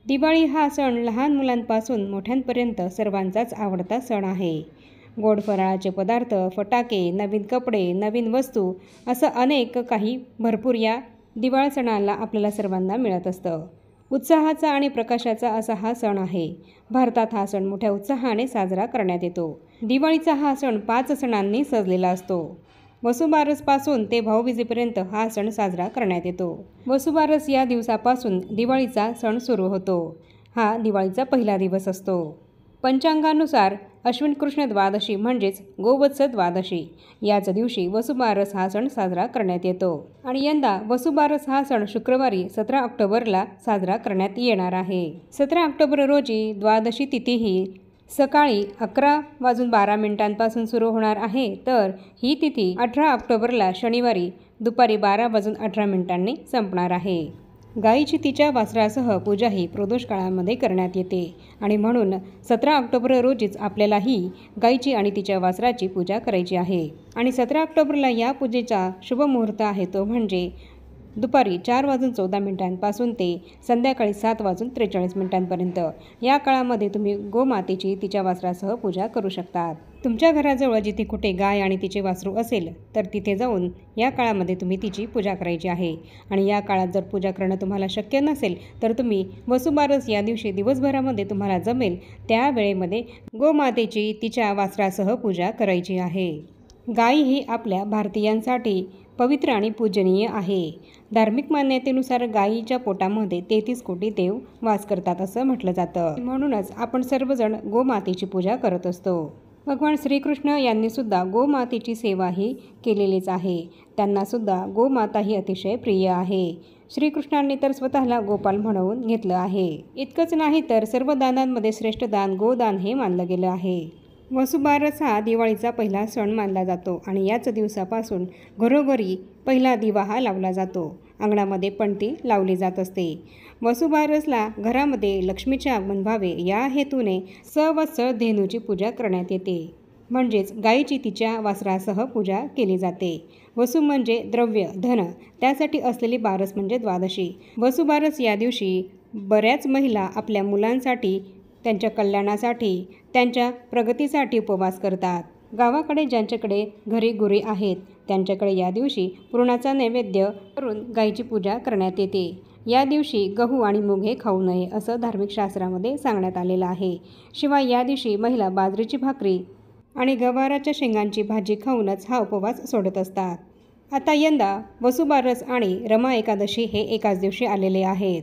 दिवाळी हा सण लहान मुलांपासून मोठ्यांपर्यंत सर्वांचाच आवडता सण आहे. गोड फराळाचे पदार्थ, फटाके, नवीन कपडे, नवीन वस्तू असं अनेक काही भरपूर या दिवाळी सणाला आपल्याला सर्वांना मिळत असतं. उत्साहाचा आणि प्रकाशाचा असा हा सण आहे. भारतात हा सण मोठ्या उत्साहाने साजरा करण्यात येतो. दिवाळीचा हा सण 5 सणांनी सजलेला असतो. वसुबारसपासून ते भाऊबीजेपर्यंत हा सण साजरा करण्यात येतो. वसुबारस या दिवसापासून दिवाळीचा सण सुरू होतो. हा दिवाळीचा पहिला दिवस असतो. पंचांगानुसार अश्विन कृष्ण द्वादशी म्हणजेच गोवत्स द्वादशी याच दिवशी वसुबारस हा सण साजरा करण्यात येतो. आणि यंदा वसुबारस हा सण शुक्रवारी 17 ऑक्टोबरला साजरा करण्यात येणार आहे. 17 ऑक्टोबर रोजी द्वादशी तिथी ही सकाळी 11:12 सुरू होणार आहे, तर ही तिथी 18 ऑक्टोबरला शनिवारी दुपारी 12:18 संपणार आहे. गायीची तिच्या वासरासह पूजा ही प्रदोष काळामध्ये करण्यात येते आणि म्हणून 17 ऑक्टोबर रोजीच आपल्याला ही गायीची आणि तिच्या वासराची पूजा करायची आहे. आणि 17 ऑक्टोबरला या पूजेचा शुभ मुहूर्त आहे तो म्हणजे दुपारी 4:14 ते संध्याकाळी 7:43 या काळामध्ये तुम्ही गोमातेची तिच्या वासरासह पूजा करू शकतात. तुमच्या घराजवळ जिथे कुठे गाय आणि तिचे वासरू असेल तर तिथे जाऊन या काळामध्ये तुम्ही तिची पूजा करायची आहे. आणि या काळात जर पूजा करणं तुम्हाला शक्य नसेल तर तुम्ही वसुबारस या दिवशी दिवसभरामध्ये तुम्हाला जमेल त्या वेळेमध्ये गोमातेची तिच्या वासरासह पूजा करायची आहे. गाय ही आपल्या भारतीयांसाठी पवित्र आणि पूजनीय आहे. धार्मिक मान्यतेनुसार गायीच्या पोटामध्ये 33 कोटी देव वास करतात असं म्हटलं जातं. म्हणूनच आपण सर्वजण गोमातेची पूजा करत असतो. भगवान श्रीकृष्ण यांनी सुद्धा गोमातेची सेवा ही केलेलीच आहे. त्यांना सुद्धा गोमाता ही अतिशय प्रिय आहे. श्रीकृष्णांनी तर स्वतःला गोपाल म्हणवून घेतलं आहे. इतकंच नाही तर सर्व दानांमध्ये श्रेष्ठ दान गोदान हे मानलं गेलं आहे. वसुबारस हा दिवाळीचा पहिला सण मानला जातो आणि याच दिवसापासून घरोघरी पहिला दिवा हा लावला जातो. अंगणामध्ये पणती लावली जात असते. वसुबारसला घरामध्ये लक्ष्मीचे आगमन व्हावे या हेतूने सवत्स धेनूची पूजा करण्यात येते. म्हणजेच गायीची तिच्या वासरासह पूजा केली जाते. वसु म्हणजे द्रव्य, धन, त्यासाठी असलेली बारस म्हणजे द्वादशी. वसुबारस या दिवशी बऱ्याच महिला आपल्या मुलांसाठी, त्यांच्या कल्याणासाठी, त्यांच्या प्रगतीसाठी उपवास करतात. गावाकडे ज्यांच्याकडे घरी गुरे आहेत त्यांच्याकडे या दिवशी पुरणाचा नैवेद्य करून गायीची पूजा करण्यात येते. या दिवशी गहू आणि मूग हे खाऊ नये असं धार्मिक शास्त्रामध्ये सांगण्यात आलेलं आहे. शिवाय या दिवशी महिला बाजरीची भाकरी आणि गवाराच्या शेंगांची भाजी खाऊनच हा उपवास सोडत असतात. आता यंदा वसुबारस आणि रमा एकादशी हे एकाच दिवशी आलेले आहेत.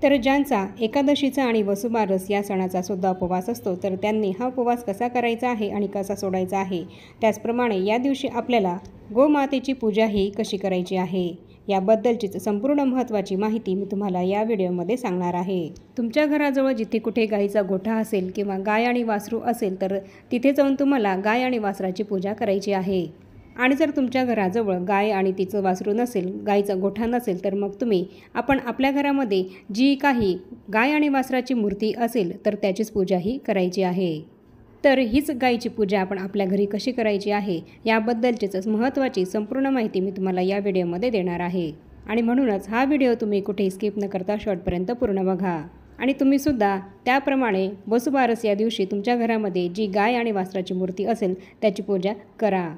तर ज्यांचा एकादशीचा आणि वसुबारस या सणाचा सुद्धा उपवास असतो तर त्यांनी हा उपवास कसा करायचा आहे आणि कसा सोडायचा आहे, त्याचप्रमाणे या दिवशी आपल्याला गोमातेची पूजा ही कशी करायची आहे याबद्दलचीच संपूर्ण महत्त्वाची माहिती मी तुम्हाला या व्हिडिओमध्ये सांगणार आहे. तुमच्या घराजवळ जिथे कुठे गायीचा गोठा असेल किंवा गाय आणि वासरू असेल तर तिथे जाऊन तुम्हाला गाय आणि वासराची पूजा करायची आहे. आणि जर तुमच्या घराजवळ गाय आणि तिचं वासरू नसेल, गायीचा गोठा नसेल तर मग तुम्ही आपण आपल्या घरामध्ये जी काही गाय आणि वासराची मूर्ती असेल तर त्याचीच पूजा ही करायची आहे. तर हीच गायीची पूजा आपण आपल्या घरी कशी करायची आहे याबद्दलचीच महत्त्वाची संपूर्ण माहिती मी तुम्हाला या व्हिडिओमध्ये देणार आहे. आणि म्हणूनच हा व्हिडिओ तुम्ही कुठेही स्किप न करता शेवटपर्यंत पूर्ण बघा. आणि तुम्हीसुद्धा त्याप्रमाणे वसुबारस या दिवशी तुमच्या घरामध्ये जी गाय आणि वासराची मूर्ती असेल त्याची पूजा करा.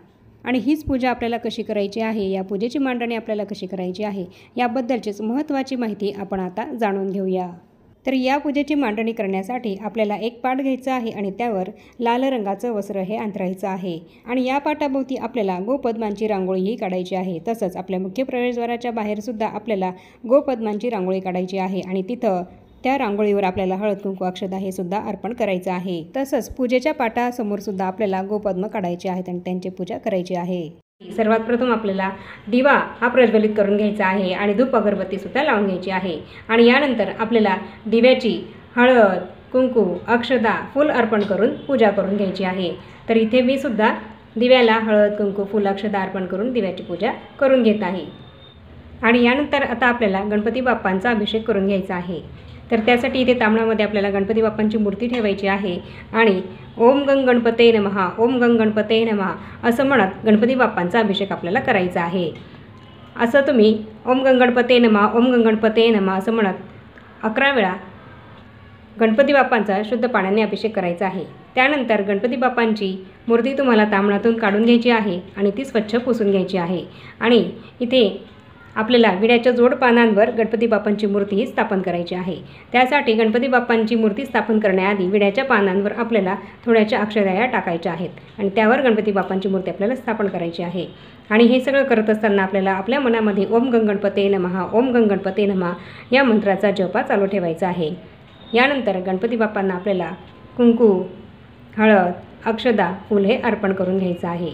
आणि हीच पूजा आपल्याला कशी करायची आहे, या पूजेची मांडणी आपल्याला कशी करायची आहे याबद्दलचीच महत्त्वाची माहिती आपण आता जाणून घेऊया. तर या पूजेची मांडणी करण्यासाठी आपल्याला एक पाट घ्यायचा आहे आणि त्यावर लाल रंगाचं वस्त्र हे अंथरायचं आहे. आणि या पाटाभोवती आपल्याला गोपद्मांची रांगोळीही काढायची आहे. तसंच आपल्या मुख्य प्रवेशद्वाराच्या बाहेरसुद्धा आपल्याला गोपद्मांची रांगोळी काढायची आहे आणि तिथं त्या रांगोळीवर आपल्याला हळद कुंकू अक्षता हे सुद्धा अर्पण करायचं आहे. तसंच पूजेच्या पाटासमोर सुद्धा आपल्याला गोपद्म काढायचे आहेत आणि त्यांची पूजा करायची आहे. सर्वात प्रथम आपल्याला दिवा हा प्रज्वलित करून घ्यायचा आहे आणि धूप अगरबत्ती सुद्धा लावून घ्यायची आहे. आणि यानंतर आपल्याला दिव्याची हळद कुंकू अक्षता फूल अर्पण करून पूजा करून घ्यायची आहे. तर इथे मी सुद्धा दिव्याला हळद कुंकू फूल अक्षता अर्पण करून दिव्याची पूजा करून घेत आहे. आणि यानंतर आता आपल्याला गणपती बाप्पांचा अभिषेक करून घ्यायचा आहे. तर त्यासाठी इथे तांबणामध्ये आपल्याला गणपती बाप्पांची मूर्ती ठेवायची आहे आणि ओम गंग गणपते नमः ओम गंग गणपते नमः असं म्हणत गणपती बाप्पांचा अभिषेक आपल्याला करायचा आहे. असं तुम्ही ओम गंग गणपते नमः ओम गंग गणपते नमः असं म्हणत 11 वेळा गणपती बाप्पांचा शुद्ध पाण्याने अभिषेक करायचा आहे। त्यानंतर गणपती बाप्पांची मूर्ती तुम्हाला ताम्हणातून काढून घ्यायची आहे आणि ती स्वच्छ पुसून घ्यायची आहे। आणि इथे आपल्याला विड्याच्या जोड पानांवर गणपती बाप्पांची मूर्ती स्थापन करायची आहे। त्यासाठी गणपती बाप्पांची मूर्ती स्थापन करण्याआधी विड्याच्या पानांवर आपल्याला थोड्याशा अक्षदा टाकायच्या आहेत आणि त्यावर गणपती बाप्पांची मूर्ती आपल्याला स्थापन करायची आहे। आणि हे सगळं करत असताना आपल्याला आपल्या मनामध्ये ओम गणगणपते नमः ओम गणगणपते नमः या मंत्राचा जप चालू ठेवायचा आहे। यानंतर गणपती बाप्पांना आपल्याला कुंकू, हळद, अक्षदा, फूल हे अर्पण करून घ्यायचं आहे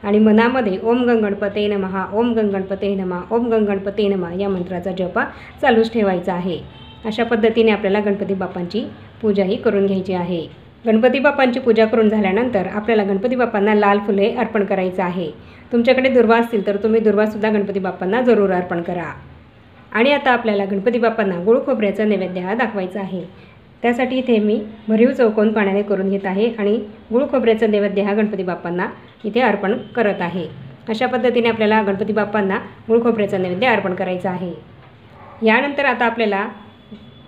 आणि मनामध्ये ओम गणगणपते नमः ओम गणगणपते नमः ओम गणगणपते नमः या मंत्राचा जप चालूच ठेवायचा आहे। अशा पद्धतीने आपल्याला गणपती बाप्पांची पूजाही करून घ्यायची आहे। गणपती बाप्पांची पूजा करून झाल्यानंतर आपल्याला गणपती बाप्पांना लाल फुले अर्पण करायचं आहे। तुमच्याकडे दुर्वा असतील तर तुम्ही दुर्वासुद्धा गणपती बाप्पांना जरूर अर्पण करा। आणि आता आपल्याला गणपती बाप्पांना गुळ खोबऱ्याचा नैवेद्य हा दाखवायचा आहे। त्यासाठी इथे मी भरीव चौकोन पाण्याने करून घेत आहे आणि गुळ खोबऱ्याचा नैवेद्य हा गणपती बाप्पांना इथे अर्पण करत आहे। अशा पद्धतीने आपल्याला गणपती बाप्पांना गुळ खोबऱ्याचा नैवेद्य अर्पण करायचा आहे। यानंतर आता आपल्याला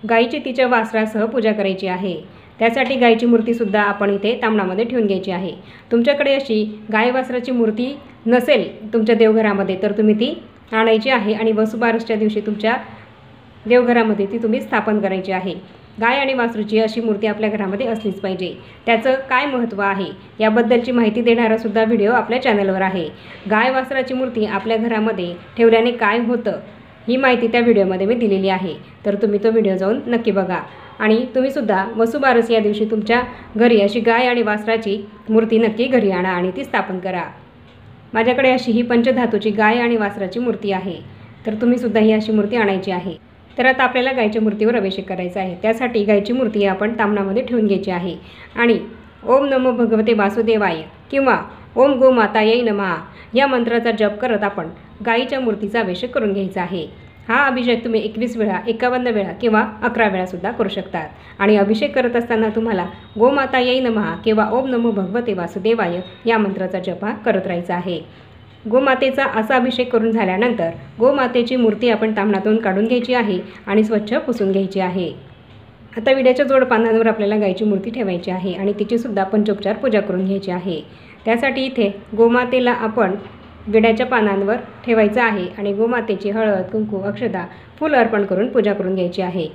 गाईची तिच्या वासरासह पूजा करायची आहे। त्यासाठी गायची मूर्तीसुद्धा आपण इथे ताम्हणामध्ये ठेवून घ्यायची आहे। तुमच्याकडे अशी गाय वासराची मूर्ती नसेल तुमच्या देवघरामध्ये तर तुम्ही ती आणायची आहे आणि वसुबारसच्या दिवशी तुमच्या देवघरामध्ये ती तुम्ही स्थापन करायची आहे। गाय आणि वासरूची अशी मूर्ती आपल्या घरामध्ये असलीच पाहिजे। त्याचं काय महत्त्व आहे याबद्दलची माहिती देणारा सुद्धा व्हिडिओ आपल्या चॅनलवर आहे। गाय वासराची मूर्ती आपल्या घरामध्ये ठेवल्याने काय होतं ही माहिती त्या व्हिडिओमध्ये मी दिलेली आहे, तर तुम्ही तो व्हिडिओ जाऊन नक्की बघा। आणि तुम्हीसुद्धा वसुबारस या दिवशी तुमच्या घरी अशी गाय आणि वासराची मूर्ती नक्की घरी आणा आणि ती स्थापन करा। माझ्याकडे अशी ही पंचधातूची गाय आणि वासराची मूर्ती आहे, तर तुम्हीसुद्धा ही अशी मूर्ती आणायची आहे। तर आता आपल्याला गायच्या मूर्तीवर अभिषेक करायचा आहे। त्यासाठी गायची मूर्ती आपण ताम्हणामध्ये ठेवून घ्यायची आहे आणि ओम नमो भगवते वासुदेवाय किंवा ओम गोमातायै नमः या मंत्राचा जप करत आपण गायीच्या मूर्तीचा अभिषेक करून घ्यायचा आहे। हा अभिषेक तुम्ही 21 वेळा, 51 वेळा किंवा 11 वेळासुद्धा करू शकतात। आणि अभिषेक करत असताना तुम्हाला गोमातायै नमः किंवा ओम नमो भगवते वासुदेवाय या मंत्राचा जप करत राहायचा आहे। गोमातेचा असा अभिषेक करून झाल्यानंतर गोमातेची मूर्ती आपण ताम्हणातून काढून घ्यायची आहे आणि स्वच्छ पुसून घ्यायची आहे। आता विड्याच्या जोड पानांवर आपल्याला गायची मूर्ती ठेवायची आहे आणि तिचीसुद्धा पंचोपचार पूजा करून घ्यायची आहे। त्यासाठी इथे गोमातेला आपण विड्याच्या पानांवर ठेवायचं आहे आणि गोमातेची हळद, कुंकू, अक्षदा, फूल अर्पण करून पूजा करून घ्यायची आहे।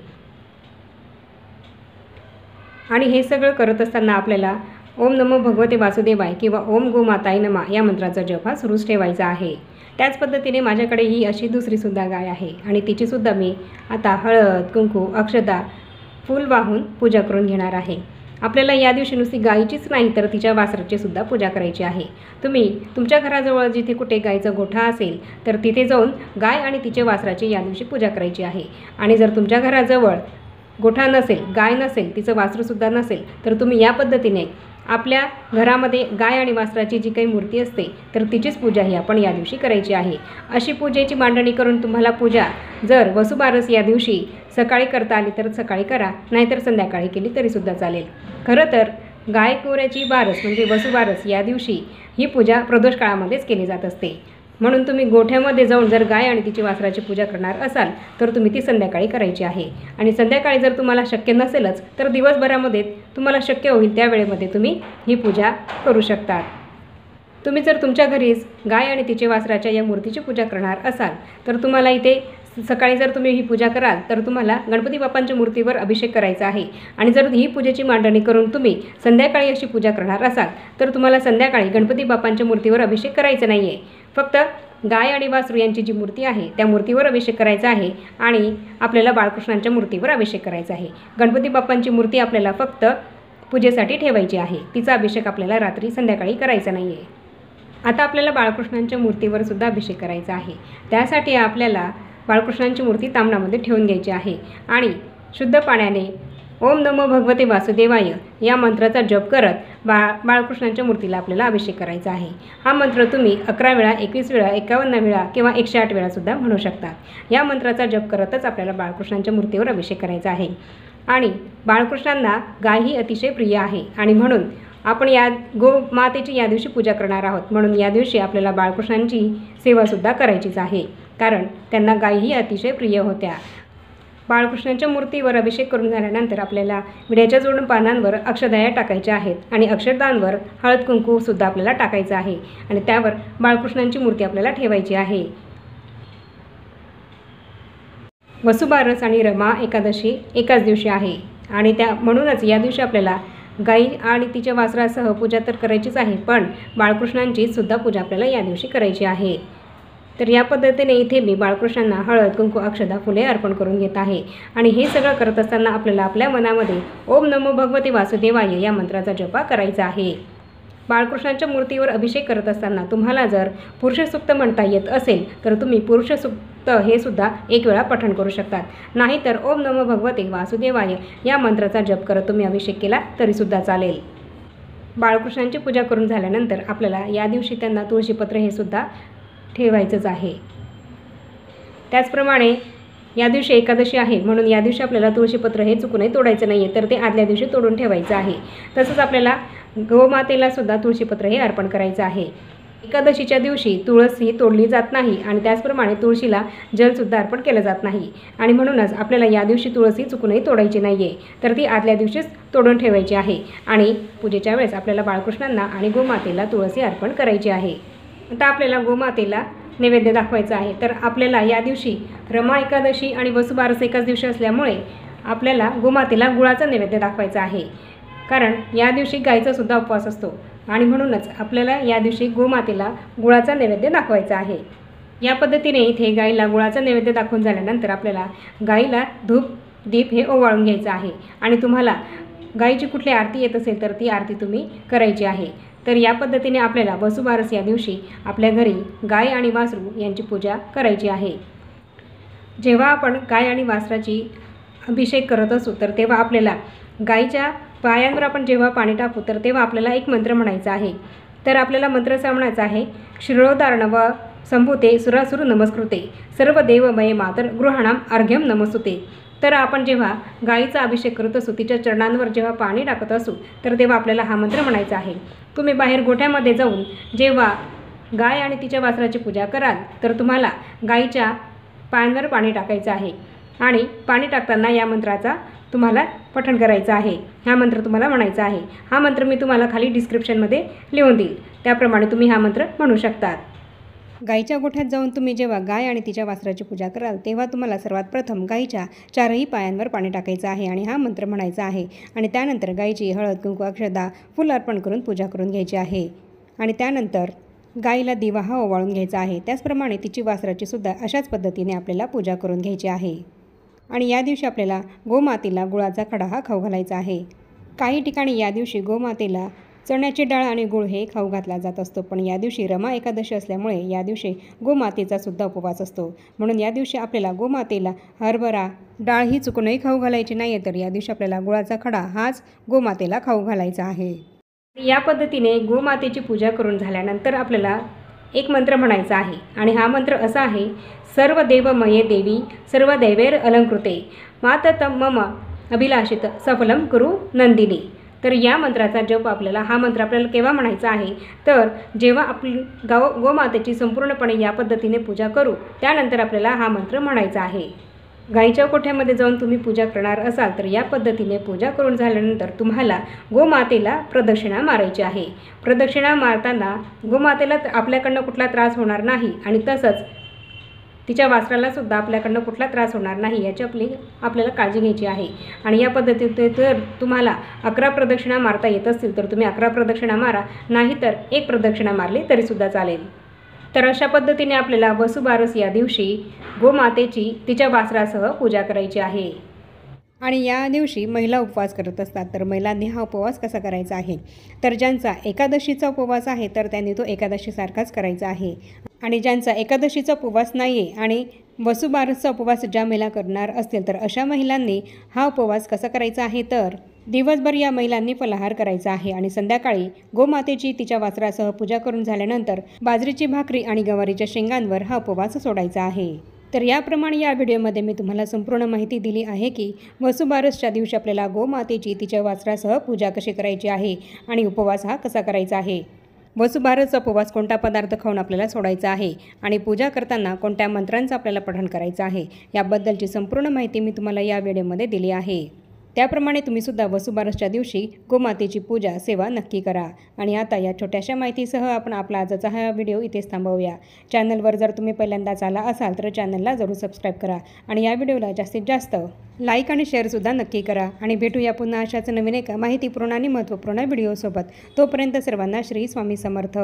आणि हे सगळं करत असताना आपल्याला ओम नमो भगवते वासुदेवाय किंवा ओम गोमाताय नमः या मंत्राचा जप सुरूच ठेवायचा आहे। त्याच पद्धतीने माझ्याकडे ही अशी दुसरीसुद्धा गाय आहे आणि तिचीसुद्धा मी आता हळद, कुंकू, अक्षदा, फूल वाहून पूजा करून घेणार आहे। आपल्याला या दिवशी नुसती गायीचीच नाही तर तिच्या वासराची सुद्धा पूजा करायची आहे। तुम्ही तुमच्या घराजवळ जिथे कुठे गायचा गोठा असेल तर तिथे जाऊन गाय आणि तिच्या वासराची या दिवशी पूजा करायची आहे। आणि जर तुमच्या घराजवळ गोठा नसेल, गाय नसेल, तिचं वासरूसुद्धा नसेल तर तुम्ही या पद्धतीने आपल्या घरामध्ये गाय आणि वासराची जी काही मूर्ती असते तर तिचीच पूजा ही आपण या दिवशी करायची आहे। अशी पूजेची मांडणी करून तुम्हाला पूजा जर वसुबारस या दिवशी सकाळी करता आली तर सकाळी करा, नाहीतर संध्याकाळी केली तरीसुद्धा चालेल। खरं तर गाय कोऱ्याची बारस म्हणजे वसुबारस या दिवशी ही पूजा प्रदोष काळामध्येच केली जात असते। म्हणून तुम्ही गोठ्यामध्ये जाऊन जर गाय आणि तिची वासराची पूजा करणार असाल तर तुम्ही ती संध्याकाळी करायची आहे। आणि संध्याकाळी जर तुम्हाला शक्य नसेलच तर दिवसभरामध्ये तुम्हाला शक्य होईल त्या वेळेमध्ये तुम्ही ही पूजा करू शकता। तुम्ही जर तुमच्या घरीच गाय आणि तिचे वासराच्या या मूर्तीची पूजा करणार असाल तर तुम्हाला इथे सकाळी जर तुम्ही ही पूजा कराल तर तुम्हाला गणपती बाप्पांच्या मूर्तीवर अभिषेक करायचा आहे। आणि जर ही पूजेची मांडणी करून तुम्ही संध्याकाळी अशी पूजा करणार असाल तर तुम्हाला संध्याकाळी गणपती बाप्पांच्या मूर्तीवर अभिषेक करायचा नाही आहे, फक्त गाय आणि वासरू यांची जी मूर्ती आहे त्या मूर्तीवर अभिषेक करायचा आहे आणि आपल्याला बाळकृष्णांच्या मूर्तीवर अभिषेक करायचा आहे। गणपती बाप्पांची मूर्ती आपल्याला फक्त पूजेसाठी ठेवायची आहे, तिचा अभिषेक आपल्याला रात्री संध्याकाळी करायचा नाही आहे। आता आपल्याला बाळकृष्णांच्या मूर्तीवर सुद्धा अभिषेक करायचा आहे। त्यासाठी आपल्याला बाळकृष्णांची मूर्ती ताम्हणामध्ये ठेवून घ्यायची आहे आणि शुद्ध पाण्याने ओम नमो भगवते वासुदेवाय या मंत्राचा जप करत बाळकृष्णांच्या मूर्तीला आपल्याला अभिषेक करायचा आहे। हा मंत्र तुम्ही 11 वेळा, 21 वेळा, 51 वेळा किंवा 108 वेळासुद्धा म्हणू शकता। या मंत्राचा जप करतच आपल्याला बाळकृष्णांच्या मूर्तीवर अभिषेक करायचा आहे। आणि बाळकृष्णांना गाय ही अतिशय प्रिय आहे आणि म्हणून आपण या गोमातेची या दिवशी पूजा करणार आहोत। म्हणून या दिवशी आपल्याला बाळकृष्णांची सेवासुद्धा करायचीच आहे, कारण त्यांना गाय ही अतिशय प्रिय होत्या। बाळकृष्णांच्या मूर्तीवर अभिषेक करून झाल्यानंतर आपल्याला विड्याच्या जोडून पानांवर अक्षदाया टाकायच्या आहेत आणि अक्षदांवर हळद कुंकूसुद्धा आपल्याला टाकायचं आहे आणि त्यावर बाळकृष्णांची मूर्ती आपल्याला ठेवायची आहे. वसुबारस आणि रमा एकादशी एकाच दिवशी आहे आणि म्हणूनच या दिवशी आपल्याला गाई आणि तिच्या वासरासह पूजा तर करायचीच आहे, पण बाळकृष्णांची सुद्धा पूजा आपल्याला या दिवशी करायची आहे. तर या पद्धतीने इथे मी बाळकृष्णांना हळद कुंकू अक्षदा फुले अर्पण करून घेत आहे आणि हे सगळं करत असताना आपल्याला आपल्या मनामध्ये ओम नमो भगवते वासुदेवाय या मंत्राचा जप करायचा आहे. बाळकृष्णांच्या मूर्तीवर अभिषेक करत असताना तुम्हाला जर पुरुष सूक्त म्हणता येत असेल तर तुम्ही पुरुष सूक्त हे सुद्धा एक वेळा पठण करू शकतात. नाहीतर ओम नमो भगवते वासुदेवाय या मंत्राचा जप करत तुम्ही अभिषेक केला तरीसुद्धा चालेल. बाळकृष्णांची पूजा करून झाल्यानंतर आपल्याला या दिवशी त्यांना तुळशीपत्र हे सुद्धा ठेवायचंच आहे. त्याचप्रमाणे या दिवशी एकादशी आहे म्हणून या दिवशी आपल्याला तुळशीपत्र हे चुकूनही तोडायचं नाही आहे, तर ते आदल्या दिवशी तोडून ठेवायचं आहे. तसंच आपल्याला गोमातेला सुद्धा तुळशीपत्र हे अर्पण करायचं आहे. एकादशीच्या दिवशी तुळस ही तोडली जात नाही आणि त्याचप्रमाणे तुळशीला जलसुद्धा अर्पण केलं जात नाही आणि म्हणूनच आपल्याला या दिवशी तुळस ही चुकूनही तोडायची नाही आहे, तर ती आदल्या दिवशीच तोडून ठेवायची आहे आणि पूजेच्या वेळेस आपल्याला बाळकृष्णांना आणि गोमातेला तुळस अर्पण करायची आहे. आता आपल्याला गोमातेला नैवेद्य दाखवायचा आहे. तर आपल्याला या दिवशी रमा एकादशी आणि वसुबारस एकाच दिवशी असल्यामुळे आपल्याला गोमातेला गुळाचा नैवेद्य दाखवायचा आहे, कारण या दिवशी गाईचा सुद्धा उपवास असतो आणि म्हणूनच आपल्याला या दिवशी गोमातेला गुळाचा नैवेद्य दाखवायचा आहे. या पद्धतीने इथे गाईला गुळाचा नैवेद्य दाखवून झाल्यानंतर आपल्याला गाईला धूप दीप हे ओवाळून घ्यायचं आहे आणि तुम्हाला गाईची कुठली आरती येत असेल तर ती आरती तुम्ही करायची आहे. तर या पद्धतीने आपल्याला वसुबारस या दिवशी आपल्या घरी गाय आणि वासरू यांची पूजा करायची आहे. जेव्हा आपण गाय आणि वासराची अभिषेक करत असू तर तेव्हा आपल्याला गाईच्या पायांवर आपण जेव्हा पाणी टाकू तर तेव्हा आपल्याला एक मंत्र म्हणायचा आहे. तर आपल्याला मंत्र असा म्हणायचा आहे, क्षीरोदार्णव संभूते सुरासुर नमस्कृते सर्व देवमये मातर गृहाणाम अर्घ्यम नमस्तुते. तर आपण जेव्हा गाईचा अभिषेक करत असू, तिच्या चरणांवर जेव्हा पाणी टाकत असू तर तेव्हा आपल्याला हा मंत्र म्हणायचा आहे. तुम्ही बाहेर गोठ्यामध्ये जाऊन जेव्हा गाय आणि तिच्या वासराची पूजा कराल तर तुम्हाला गाईच्या पायांवर पाणी टाकायचं आहे आणि पाणी टाकताना या मंत्राचा तुम्हाला पठण करायचं आहे. हा मंत्र तुम्हाला म्हणायचा आहे. हा मंत्र मी तुम्हाला खाली डिस्क्रिप्शनमध्ये लिहून देईल, त्याप्रमाणे तुम्ही हा मंत्र म्हणू शकतात. गाईच्या गोठ्यात जाऊन तुम्ही जेव्हा गाय आणि तिच्या वासराची पूजा कराल तेव्हा तुम्हाला सर्वात प्रथम गाईच्या चारही पायांवर पाणी टाकायचं आहे आणि हा मंत्र म्हणायचा आहे आणि त्यानंतर गाईची हळद कुंकू अक्षदा फुल अर्पण करून पूजा करून घ्यायची आहे आणि त्यानंतर गाईला दिवा हा ओवाळून घ्यायचा आहे. त्याचप्रमाणे तिची वासराची सुद्धा अशाच पद्धतीने आपल्याला पूजा करून घ्यायची आहे आणि या दिवशी आपल्याला गोमातेला गुळाचा खडा हा खाऊ घालायचा आहे. काही ठिकाणी या दिवशी गोमातेला चण्याची डाळ आणि गूळ हे खाऊ घातला जात असतो, पण या दिवशी रमा एकादशी असल्यामुळे या दिवशी गोमातेचा सुद्धा उपवास असतो. म्हणून या दिवशी आपल्याला गोमातेला हरभरा डाळ ही चुकूनही खाऊ घालायची नाही, तर या दिवशी आपल्याला गुळाचा खडा हाच गोमातेला खाऊ घालायचा आहे. या पद्धतीने गोमातेची पूजा करून झाल्यानंतर आपल्याला एक मंत्र म्हणायचा आहे आणि हा मंत्र असा आहे, सर्व देवमये देवी सर्व दैवैर अलंकृते माततं मम अभिलाषित सफलम कुरु नंदिनी. तर या मंत्राचा जप आपल्याला हा मंत्र आपल्याला केव्हा म्हणायचा आहे, तर जेव्हा आपली गोमातेची संपूर्णपणे या पद्धतीने पूजा करू त्यानंतर आपल्याला हा मंत्र म्हणायचा आहे. गाईच्या कोठ्यामध्ये जाऊन तुम्ही पूजा करणार असाल तर या पद्धतीने पूजा करून झाल्यानंतर तुम्हाला गोमातेला प्रदक्षिणा मारायची आहे. प्रदक्षिणा मारताना गोमातेला आपल्याकडनं कुठला त्रास होणार नाही आणि तसंच तिच्या वासराला सुद्धा आपल्याकडनं कुठला त्रास होणार नाही याची आपल्याला काळजी घ्यायची आहे. आणि या पद्धतीने जर तुम्हाला 11 प्रदक्षिणा मारता येत असतील तर तुम्ही 11 प्रदक्षिणा मारा, नाहीतर 1 प्रदक्षिणा मारली तरीसुद्धा चालेल. तर अशा पद्धतीने आपल्याला वसुबारस या दिवशी गोमातेची तिच्या वासरासह पूजा करायची आहे. आणि या दिवशी महिला उपवास करत असतात, तर महिलांनी हा उपवास कसा करायचा आहे, तर ज्यांचा एकादशीचा उपवास आहे तर त्यांनी तो एकादशीसारखाच करायचा आहे आणि ज्यांचा एकादशीचा उपवास नाही आहे आणि वसुबारसचा उपवास ज्या महिला करणार असतील तर अशा महिलांनी हा उपवास कसा करायचा आहे, तर दिवसभर या महिलांनी फलाहार करायचा आहे आणि संध्याकाळी गोमातेची तिच्या वासरासह पूजा करून झाल्यानंतर बाजरीची भाकरी आणि गवारीच्या शेंगांवर हा उपवास सोडायचा आहे. तर याप्रमाणे या व्हिडिओमध्ये मी तुम्हाला संपूर्ण माहिती दिली आहे की वसुबारसच्या दिवशी आपल्याला गोमातेची तिच्या वासरासह पूजा कशी करायची आहे आणि उपवास हा कसा करायचा आहे. वसुबारसचा उपवास कोणता पदार्थ खाऊन आपल्याला सोडायचा आहे आणि पूजा करताना कोणत्या मंत्रांचं आपल्याला पठण करायचं आहे याबद्दलची संपूर्ण माहिती मी तुम्हाला या व्हिडिओमध्ये दिली आहे। त्याप्रमाणे तुम्हीसुद्धा वसुबारसच्या दिवशी गोमातेची पूजा सेवा नक्की करा। आणि आता या छोट्याशा माहितीसह आपण आपला आजचा हा व्हिडिओ इथेच थांबवूया। चॅनलवर जर तुम्ही पहिल्यांदाच आला असाल तर चॅनलला जरूर सबस्क्राईब करा आणि या व्हिडिओला जास्तीत जास्त लाईक आणि शेअरसुद्धा नक्की करा। आणि भेटूया पुन्हा अशाच नवीन एका माहितीपूर्ण आणि महत्त्वपूर्ण व्हिडिओसोबत। तोपर्यंत सर्वांना श्री स्वामी समर्थ।